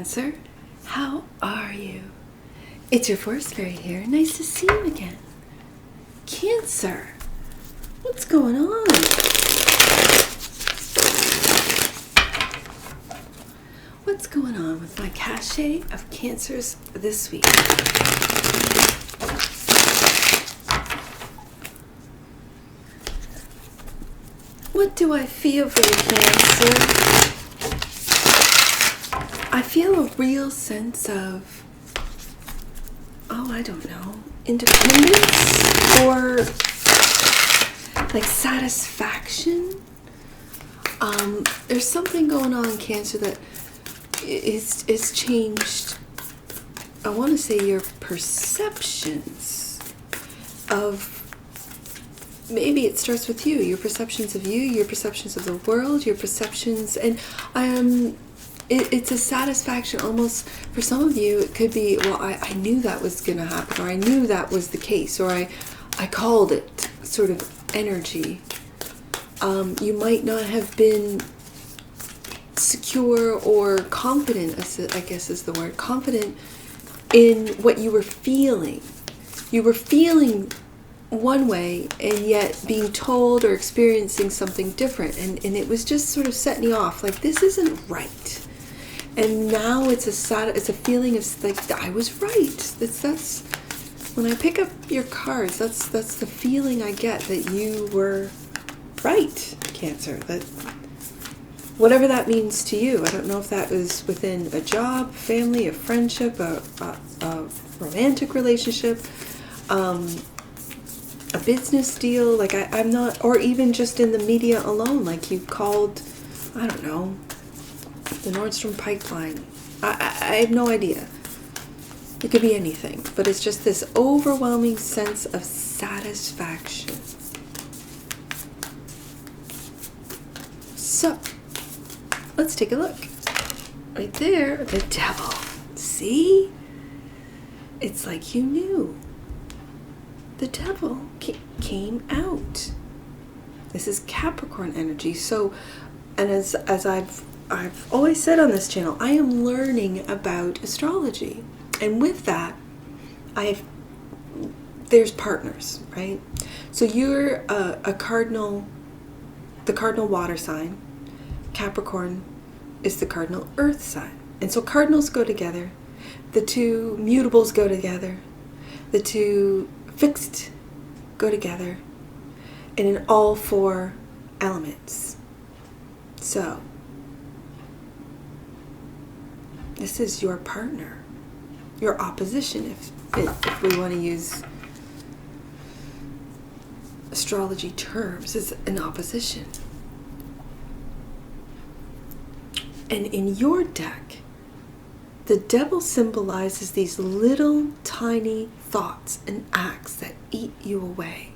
Cancer. How are you? It's your forest fairy here. Nice to see you again. Cancer. What's going on? What's going on with my cachet of Cancers this week? What do I feel for you, Cancer? I feel a real sense of, I don't know, independence or like satisfaction. There's something going on, Cancer, that is changed. I want to say your perceptions of, maybe it starts with you, your perceptions of you, your perceptions of the world, your perceptions, and it's a satisfaction almost. For some of you, it could be, well, I knew that was going to happen, or I knew that was the case, or I called it, sort of energy. You might not have been secure or confident, I guess is the word, confident in what you were feeling. You were feeling one way and yet being told or experiencing something different, and it was just sort of setting you off like, this isn't right. And now it's a feeling of like, I was right. That's when I pick up your cards, that's the feeling I get, that you were right, Cancer. That whatever that means to you. I don't know if that was within a job, family, a friendship, a romantic relationship, a business deal, like I'm not, or even just in the media alone, like you called, I don't know, the Nordstrom pipeline. I have no idea. It could be anything, but it's just this overwhelming sense of satisfaction. So, let's take a look. Right there, the devil. See? It's like you knew. The devil came out. This is Capricorn energy. So, and as I've always said on this channel, I am learning about astrology. And with that, there's partners, right? So you're the cardinal water sign. Capricorn is the cardinal earth sign. And so cardinals go together. The two mutables go together. The two fixed go together, and in all four elements. So this is your partner, your opposition, if we want to use astrology terms, is an opposition. And in your deck, the devil symbolizes these little tiny thoughts and acts that eat you away,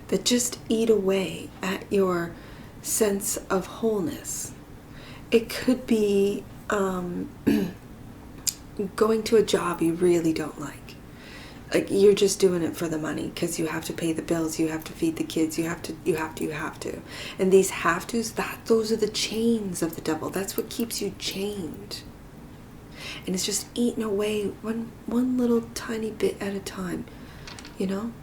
that just eat away at your sense of wholeness. It could be going to a job you really don't like. Like you're just doing it for the money because you have to pay the bills, you have to feed the kids, you have to. And these have tos, those are the chains of the devil. That's what keeps you chained. And it's just eating away one little tiny bit at a time, you know?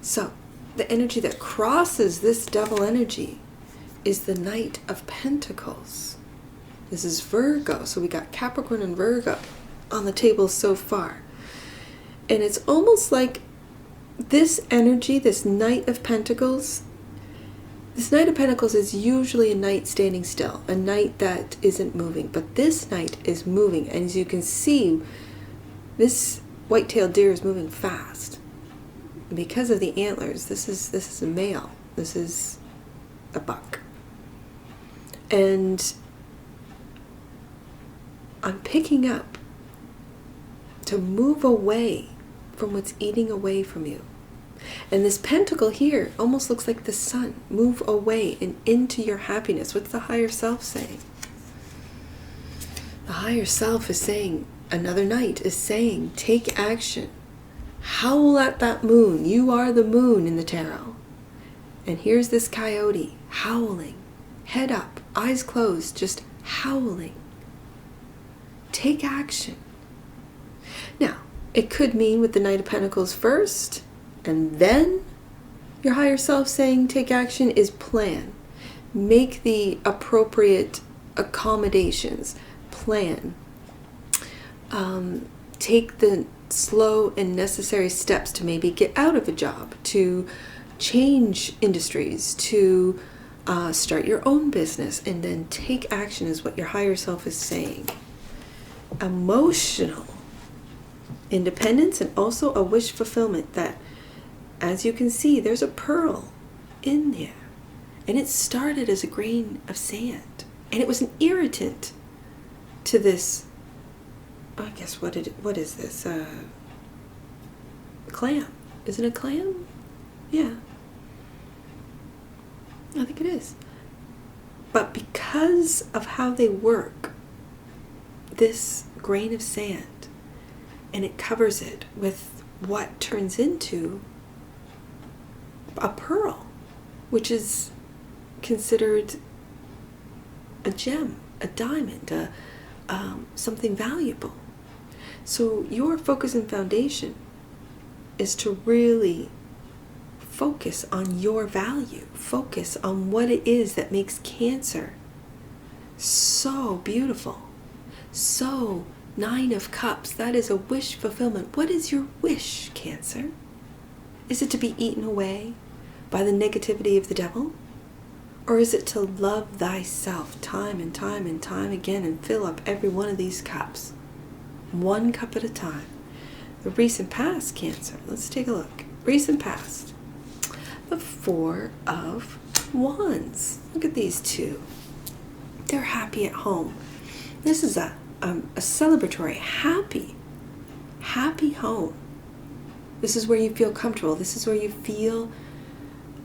So the energy that crosses this devil energy is the Knight of Pentacles. This is Virgo. So we got Capricorn and Virgo on the table so far. And it's almost like this energy, this Knight of Pentacles, this Knight of Pentacles is usually a knight standing still, a knight that isn't moving. But this knight is moving, and as you can see, this white-tailed deer is moving fast. Because of the antlers, this is a male. This is a buck. And I'm picking up to move away from what's eating away from you. And this pentacle here almost looks like the sun. Move away and into your happiness. What's the higher self saying? The higher self is saying, another knight is saying, take action. Howl at that moon. You are the moon in the tarot. And here's this coyote howling, head up, eyes closed, just howling. Take action. Now, it could mean with the Knight of Pentacles first, and then your higher self saying take action is plan. Make the appropriate accommodations. Plan. Take the slow and necessary steps to maybe get out of a job, to change industries, to start your own business, and then take action is what your higher self is saying. Emotional independence and also a wish fulfillment that, as you can see, there's a pearl in there. And it started as a grain of sand. And it was an irritant to this, I guess, what is this? Clam. Is it a clam? Yeah. I think it is. But because of how they work, this grain of sand, and it covers it with what turns into a pearl, which is considered a gem, a diamond, something valuable. So your focus and foundation is to really focus on your value. Focus on what it is that makes Cancer so beautiful. So, 9 of Cups, that is a wish fulfillment. What is your wish, Cancer? Is it to be eaten away by the negativity of the devil? Or is it to love thyself time and time and time again and fill up every one of these cups? 1 cup at a time. The recent past, Cancer. Let's take a look. Recent past. The 4 of Wands. Look at these two. They're happy at home. This is a celebratory, happy home. This is where you feel comfortable. This is where you feel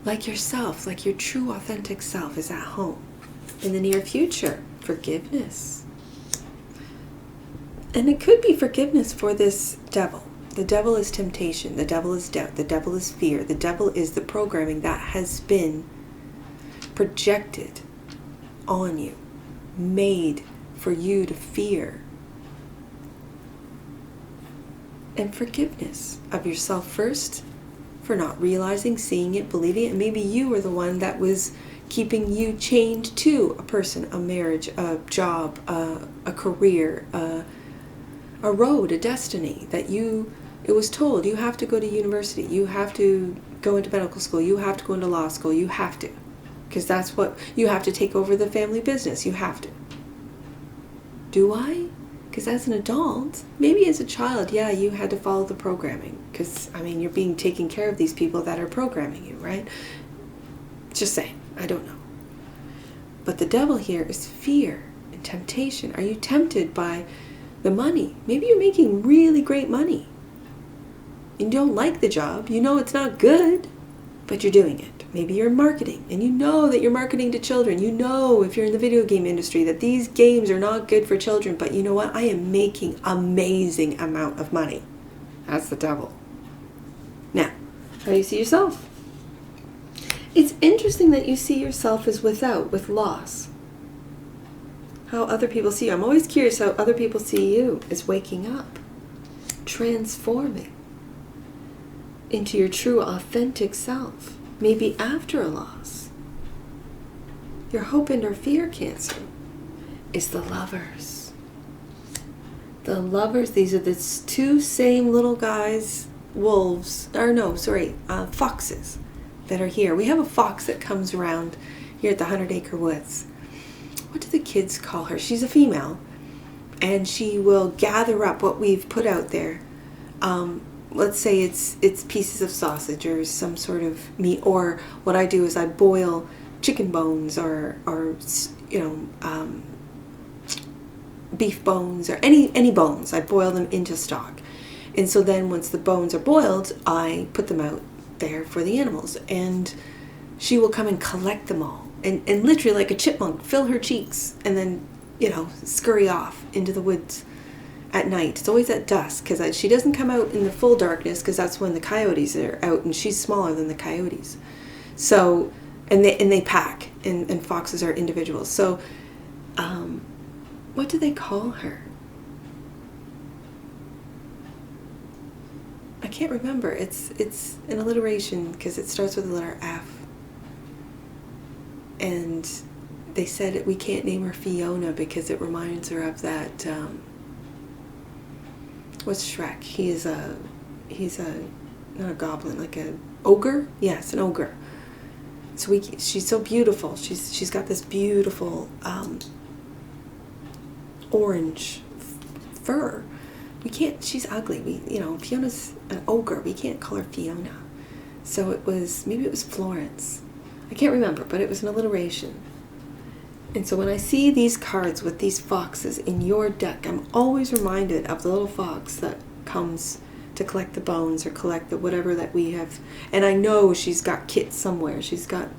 like yourself, like your true, authentic self is at home. In the near future, forgiveness. And it could be forgiveness for this devil. The devil is temptation. The devil is doubt. The devil is fear. The devil is the programming that has been projected on you, made for you to fear. And forgiveness of yourself first for not realizing, seeing it, believing it. And maybe you were the one that was keeping you chained to a person, a marriage, a job, a career, a road, a destiny that it was told you have to go to university, you have to go into medical school, you have to go into law school, you have to. Because that's what, you have to take over the family business, you have to. Do I? Because as an adult, maybe as a child, yeah, you had to follow the programming. Because, I mean, you're being taken care of these people that are programming you, right? Just saying. I don't know. But the devil here is fear and temptation. Are you tempted by the money? Maybe you're making really great money. And you don't like the job. You know it's not good, but you're doing it. Maybe you're in marketing, and you know that you're marketing to children. You know, if you're in the video game industry, that these games are not good for children. But you know what? I am making amazing amount of money. That's the devil. Now, how do you see yourself? It's interesting that you see yourself as with loss. How other people see you. I'm always curious how other people see you as waking up, transforming into your true, authentic self. Maybe after a loss. Your hope and or fear, Cancer, is the Lovers. The Lovers, these are the two same little guys, foxes that are here. We have a fox that comes around here at the 100-acre woods. What do the kids call her? She's a female, and she will gather up what we've put out there. Let's say it's pieces of sausage or some sort of meat, or what I do is I boil chicken bones or beef bones or any bones. I boil them into stock, and so then once the bones are boiled, I put them out there for the animals, and she will come and collect them all, and literally like a chipmunk, fill her cheeks, and then scurry off into the woods. At night. It's always at dusk, because she doesn't come out in the full darkness, because that's when the coyotes are out, and she's smaller than the coyotes. So, and they pack, and foxes are individuals. So, what do they call her? can't remember. It's an alliteration because it starts with the letter F. And they said we can't name her Fiona because it reminds her of that, what's Shrek? He's a, not a goblin, like a ogre? Yes, an ogre. So she's so beautiful. She's got this beautiful orange fur. She's ugly. Fiona's an ogre. We can't call her Fiona. So maybe it was Florence. I can't remember, but it was an alliteration. And so when I see these cards with these foxes in your deck, I'm always reminded of the little fox that comes to collect the bones or collect the whatever that we have. And I know she's got kits somewhere. She's got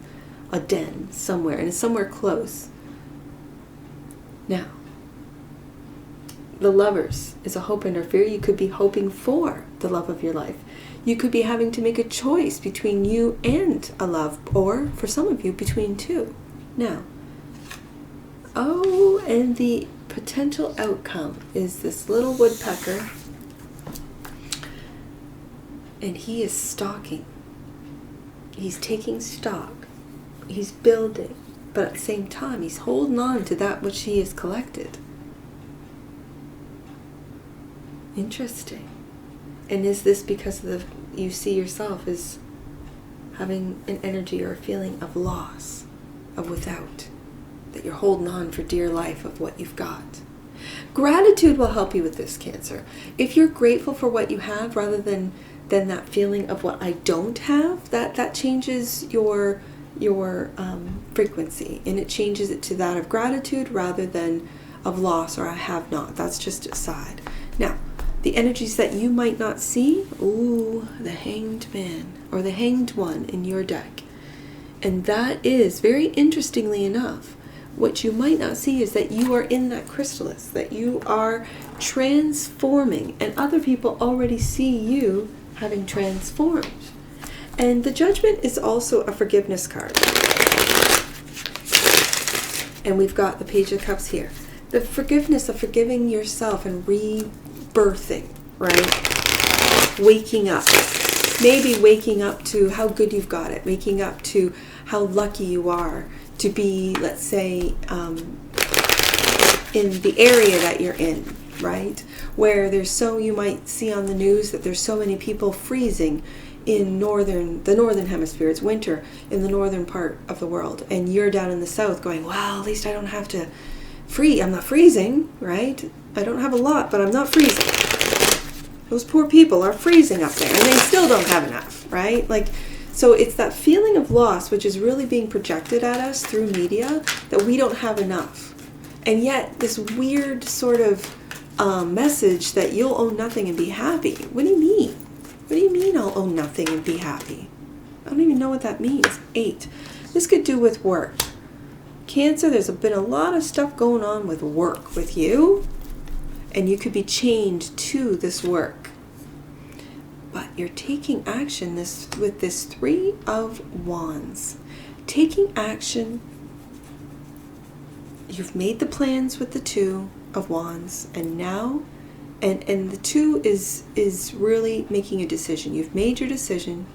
a den somewhere, and it's somewhere close. Now, the Lovers is a hope and a fear. You could be hoping for the love of your life. You could be having to make a choice between you and a love, or for some of you, between two. Now, and the potential outcome is this little woodpecker, and he is stalking. He's taking stock. He's building, but at the same time, he's holding on to that which he has collected. Interesting. And is this because you see yourself as having an energy or a feeling of loss, of without, that you're holding on for dear life of what you've got? Gratitude will help you with this, Cancer. If you're grateful for what you have rather than that feeling of what I don't have, that changes your frequency, and it changes it to that of gratitude rather than of loss or I have not. That's just a side. Now, the energies that you might not see, the Hanged Man or the Hanged One in your deck. And that is, very interestingly enough, what you might not see is that you are in that chrysalis, that you are transforming, and other people already see you having transformed. And the Judgment is also a forgiveness card. And we've got the Page of Cups here. The forgiveness of forgiving yourself and rebirthing, right? Waking up. Maybe waking up to how good you've got it. Waking up to how lucky you are to be, let's say, in the area that you're in, right? Where you might see on the news that there's so many people freezing in the northern hemisphere. It's winter in the northern part of the world, and you're down in the south going, well, at least I don't have to I'm not freezing, right? I don't have a lot, but I'm not freezing. Those poor people are freezing up there, and they still don't have enough, right? So it's that feeling of loss which is really being projected at us through media, that we don't have enough. And yet this weird sort of message that you'll own nothing and be happy. What do you mean? What do you mean I'll own nothing and be happy? I don't even know what that means. 8. This could do with work. Cancer, there's been a lot of stuff going on with work with you, and you could be chained to this work. But you're taking action with this 3 of Wands. Taking action. You've made the plans with the 2 of Wands, and now, and the 2 is really making a decision. You've made your decision,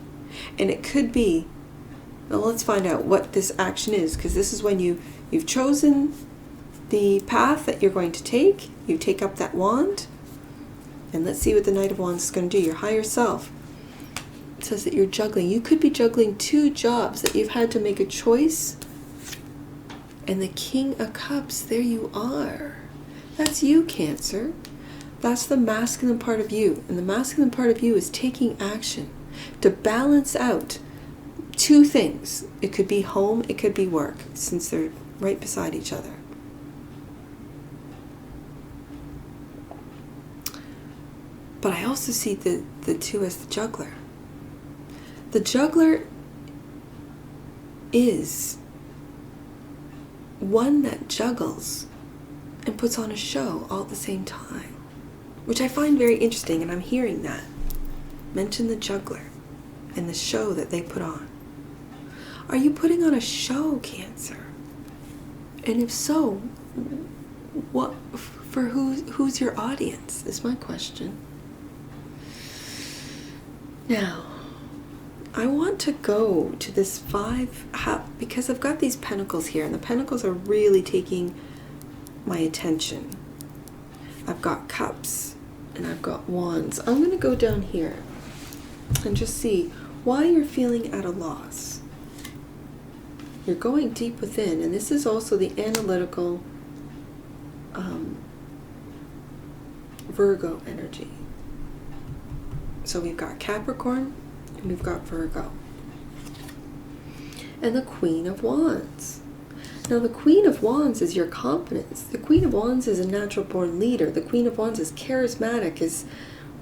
and it could be, well, let's find out what this action is, because this is when you've chosen the path that you're going to take. You take up that wand, and let's see what the Knight of Wands is going to do. Your higher self. It says that you're juggling. You could be juggling 2 jobs, that you've had to make a choice. And the King of Cups, there you are. That's you, Cancer. That's the masculine part of you. And the masculine part of you is taking action to balance out 2 things. It could be home, it could be work, since they're right beside each other. But I also see the 2 as the juggler. The juggler is one that juggles and puts on a show all at the same time, which I find very interesting, and I'm hearing that. Mention the juggler and the show that they put on. Are you putting on a show, Cancer? And if so, what for who's your audience is my question. Now, I want to go to this 5, because I've got these pentacles here, and the pentacles are really taking my attention. I've got cups, and I've got wands. I'm going to go down here and just see why you're feeling at a loss. You're going deep within, and this is also the analytical Virgo energy. So we've got Capricorn, and we've got Virgo. And the Queen of Wands. Now the Queen of Wands is your confidence. The Queen of Wands is a natural born leader. The Queen of Wands is charismatic, is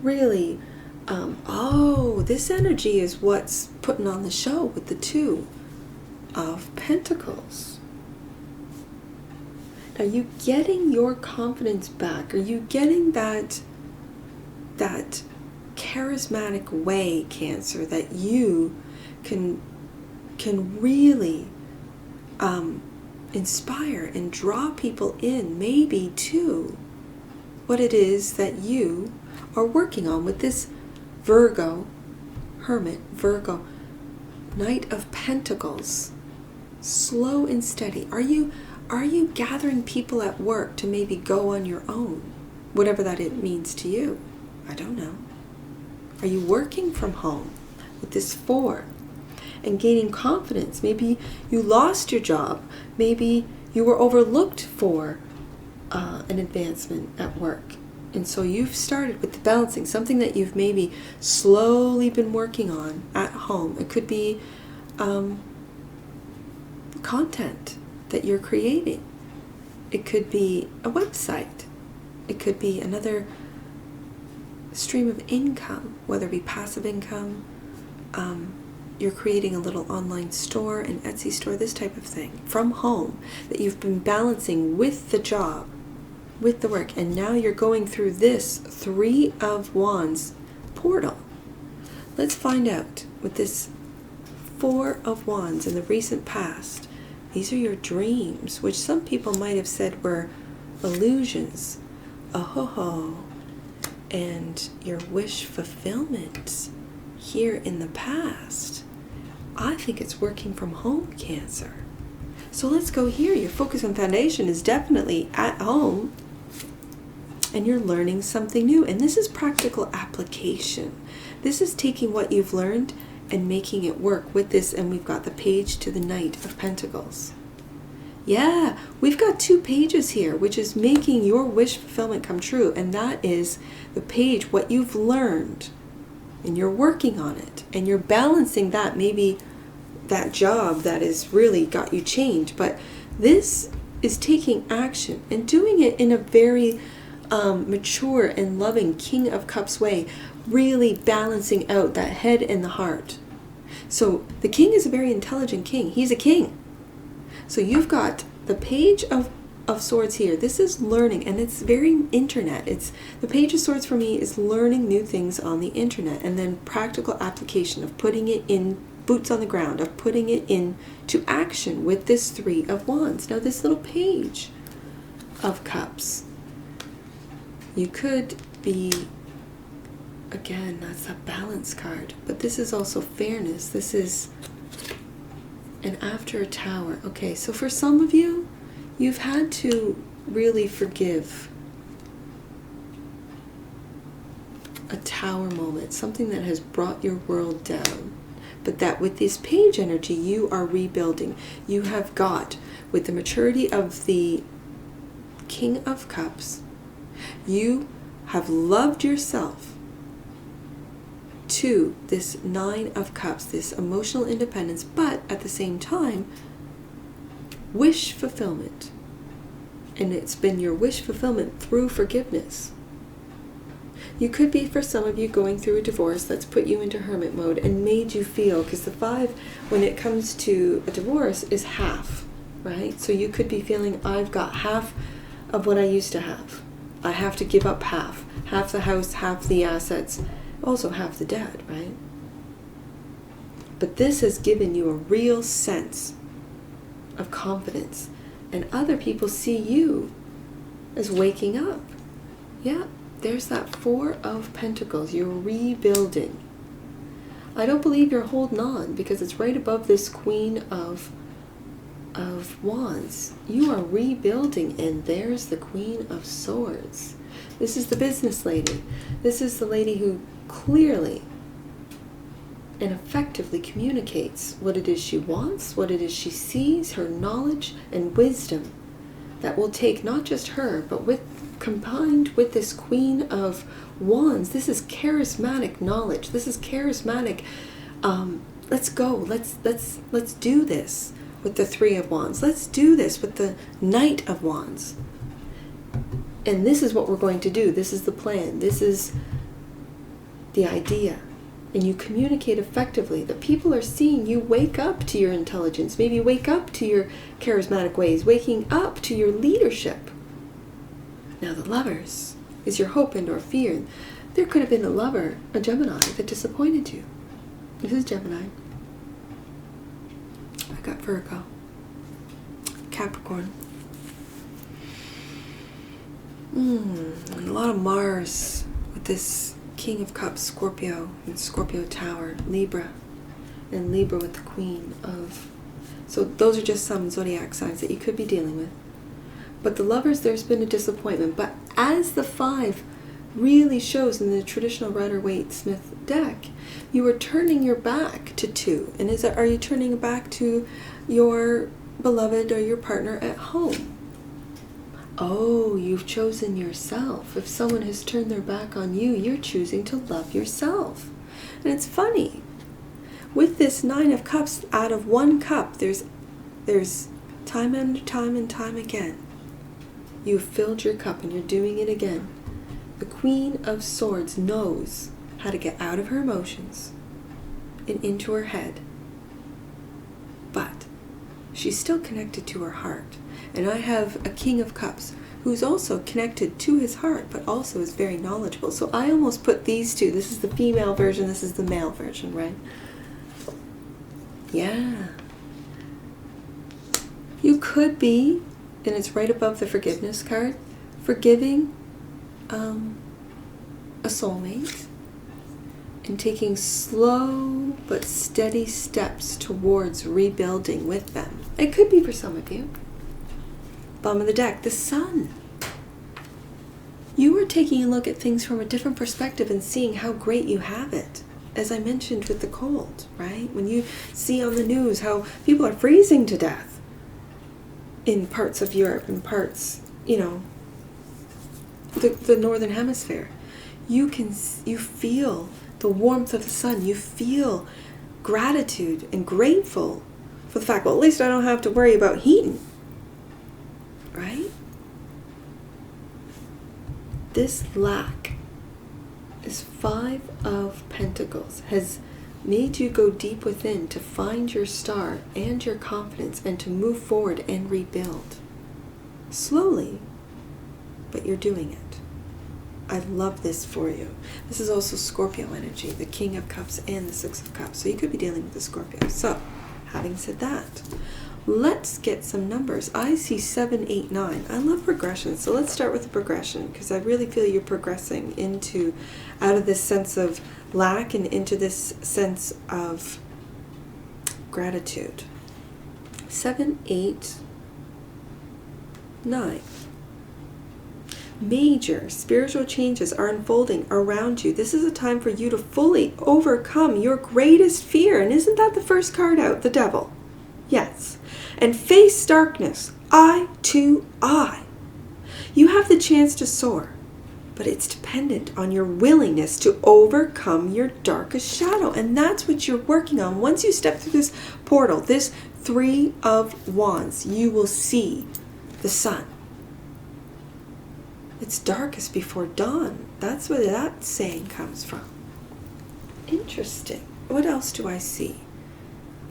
really, this energy is what's putting on the show with the 2 of Pentacles. Are you getting your confidence back? Are you getting that charismatic way, Cancer, that you can really inspire and draw people in, maybe to what it is that you are working on with this Virgo, Hermit, Virgo, Knight of Pentacles, slow and steady. Are you gathering people at work to maybe go on your own, whatever that it means to you? I don't know. Are you working from home with this 4 and gaining confidence? Maybe you lost your job. Maybe you were overlooked for an advancement at work. And so you've started with the balancing, something that you've maybe slowly been working on at home. It could be content that you're creating. It could be a website. It could be another stream of income, whether it be passive income. You're creating a little online store, an Etsy store, this type of thing from home that you've been balancing with the job, with the work, and now you're going through this 3 of Wands portal. Let's find out with this 4 of Wands in the recent past. These are your dreams, which some people might have said were illusions. And your wish fulfillment here in the past. I think it's working from home, Cancer. So let's go here. Your focus and foundation is definitely at home, and you're learning something new. And this is practical application. This is taking what you've learned and making it work with this. And we've got the Page to the Knight of Pentacles. Yeah, we've got 2 pages here, which is making your wish fulfillment come true. And that is the page, what you've learned, and you're working on it, and you're balancing that, maybe that job that has really got you changed. But this is taking action and doing it in a very mature and loving King of Cups way, really balancing out that head and the heart. So the king is a very intelligent king. He's a king. So you've got the Page of Swords here. This is learning, and it's very internet. It's the Page of Swords for me is learning new things on the internet, and then practical application of putting it in boots on the ground, of putting it into action with this 3 of Wands. Now this little Page of Cups, you could be, again, that's a balance card, but this is also fairness. This is an after a Tower. Okay, so for some of you, you've had to really forgive a Tower moment, something that has brought your world down. But that with this Page energy, you are rebuilding. You have got, with the maturity of the King of Cups, you have loved yourself to this 9 of Cups, this emotional independence, but at the same time, wish fulfillment. And it's been your wish fulfillment through forgiveness. You could be, for some of you, going through a divorce that's put you into hermit mode and made you feel, because the 5, when it comes to a divorce, is half, right? So you could be feeling, I've got half of what I used to have. I have to give up half the house, half the assets, also half the debt, right? But this has given you a real sense of confidence, and other people see you as waking up. Yeah, there's that 4 of Pentacles. You're rebuilding. I don't believe you're holding on, because it's right above this Queen of Wands. You are rebuilding, and there's the Queen of Swords. This is the business lady. This is the lady who clearly and effectively communicates what it is she wants, what it is she sees, her knowledge and wisdom that will take not just her, but combined with this Queen of Wands. This is charismatic knowledge. This is charismatic. Let's go. Let's do this with the Three of Wands. Let's do this with the Knight of Wands. And this is what we're going to do. This is the plan. This is the idea. And you communicate effectively. The people are seeing you wake up to your intelligence, maybe wake up to your charismatic ways, waking up to your leadership. Now the Lovers is your hope and or fear. There could have been a lover, a Gemini, that disappointed you. This is Gemini. I got Virgo. Capricorn. A lot of Mars with this King of Cups, Scorpio, and Scorpio Tower, Libra, and Libra with the Queen of... So those are just some zodiac signs that you could be dealing with. But the Lovers, there's been a disappointment. But as the 5 really shows in the traditional Rider-Waite-Smith deck, you are turning your back to 2. And are you turning back to your beloved or your partner at home? Oh, you've chosen yourself. If someone has turned their back on you, you're choosing to love yourself. And it's funny. With this 9 of Cups, out of 1 cup, there's time and time again. You've filled your cup and you're doing it again. The Queen of Swords knows how to get out of her emotions and into her head. But she's still connected to her heart. And I have a King of Cups who's also connected to his heart, but also is very knowledgeable. So I almost put these two. This is the female version, this is the male version, right? Yeah. You could be, and it's right above the forgiveness card, forgiving a soulmate and taking slow but steady steps towards rebuilding with them. It could be for some of you. Bottom of the deck, the Sun. You are taking a look at things from a different perspective and seeing how great you have it. As I mentioned with the cold, right? When you see on the news how people are freezing to death in parts of Europe and parts, the northern hemisphere. You feel the warmth of the sun. You feel gratitude and grateful for the fact, well, at least I don't have to worry about heating. Right? This lack, this 5 of Pentacles, has made you go deep within to find your star and your confidence and to move forward and rebuild. Slowly, but you're doing it. I love this for you. This is also Scorpio energy, the King of Cups and the 6 of Cups. So you could be dealing with the Scorpio. So, having said that, let's get some numbers. I see 7, 8, 9. I love progression. So let's start with the progression, because I really feel you're progressing out of this sense of lack and into this sense of gratitude. 7, 8, 9. Major spiritual changes are unfolding around you. This is a time for you to fully overcome your greatest fear. And isn't that the first card out? The Devil. Yes. And face darkness, eye to eye. You have the chance to soar, but it's dependent on your willingness to overcome your darkest shadow. And that's what you're working on. Once you step through this portal, this 3 of Wands, you will see the sun. It's darkest before dawn. That's where that saying comes from. Interesting. What else do I see?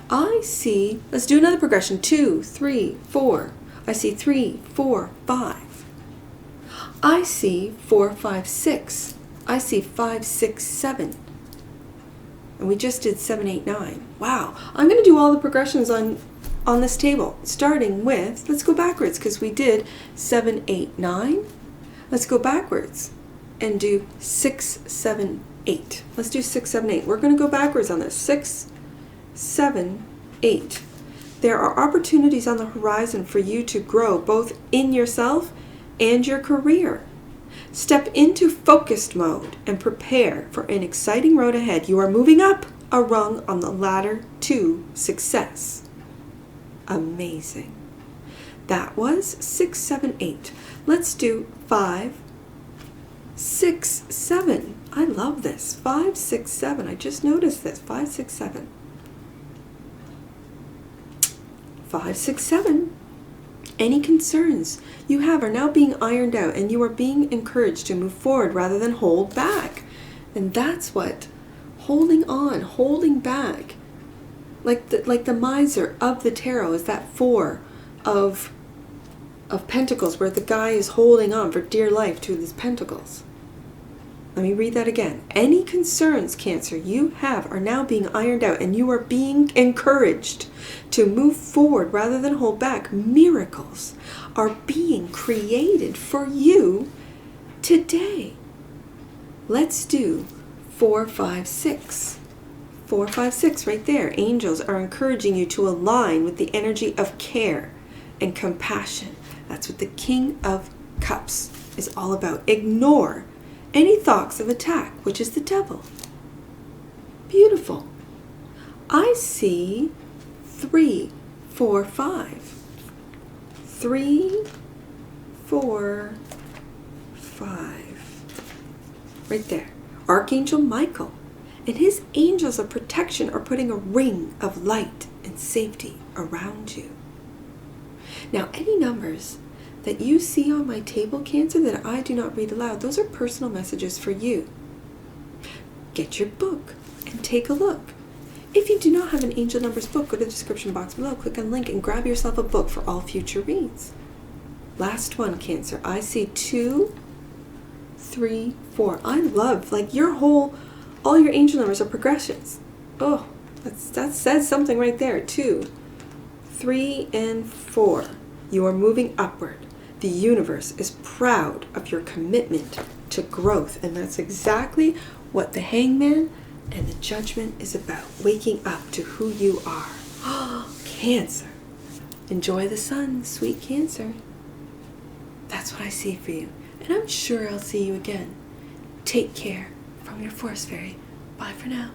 I see, let's do another progression. 2, 3, 4. I see 3, 4, 5. I see 4, 5, 6. I see 5, 6, 7. And we just did 7, 8, 9. Wow. I'm going to do all the progressions on this table, starting with, let's go backwards, because we did 7, 8, 9. Let's go backwards and do 6, 7, 8. Let's do 6, 7, 8. We're going to go backwards on this. 6, 7, 8. There are opportunities on the horizon for you to grow both in yourself and your career. Step into focused mode and prepare for an exciting road ahead. You are moving up a rung on the ladder to success. Amazing. That was 6, 7, 8. Let's do 5, 6, 7. I love this. 5, 6, 7. I just noticed this. 5, 6, 7. 5, 6, 7. Any concerns you have are now being ironed out, and you are being encouraged to move forward rather than hold back. And that's what holding on, holding back, like the miser of the tarot, is that 4 of pentacles, where the guy is holding on for dear life to his pentacles. Let me read that again. Any concerns, Cancer, you have are now being ironed out, and you are being encouraged to move forward rather than hold back. Miracles are being created for you today. Let's do 4, 5, 6. 4, 5, 6 right there. Angels are encouraging you to align with the energy of care and compassion. That's what the King of Cups is all about. Ignore any thoughts of attack, which is the devil. Beautiful. I see 3, 4, 5. 3, 4, 5. Right there. Archangel Michael and his angels of protection are putting a ring of light and safety around you. Now, any numbers that you see on my table, Cancer, that I do not read aloud, those are personal messages for you. Get your book and take a look. If you do not have an Angel Numbers book, go to the description box below, click on the link, and grab yourself a book for all future reads. Last one, Cancer. I see 2, 3, 4. I love, like, all your angel numbers are progressions. Oh, that says something right there. 2, 3, and 4. You are moving upward. The universe is proud of your commitment to growth, and that's exactly what the Hangman and the Judgment is about. Waking up to who you are. Cancer. Enjoy the sun, sweet Cancer. That's what I see for you. And I'm sure I'll see you again. Take care. From your Force Fairy. Bye for now.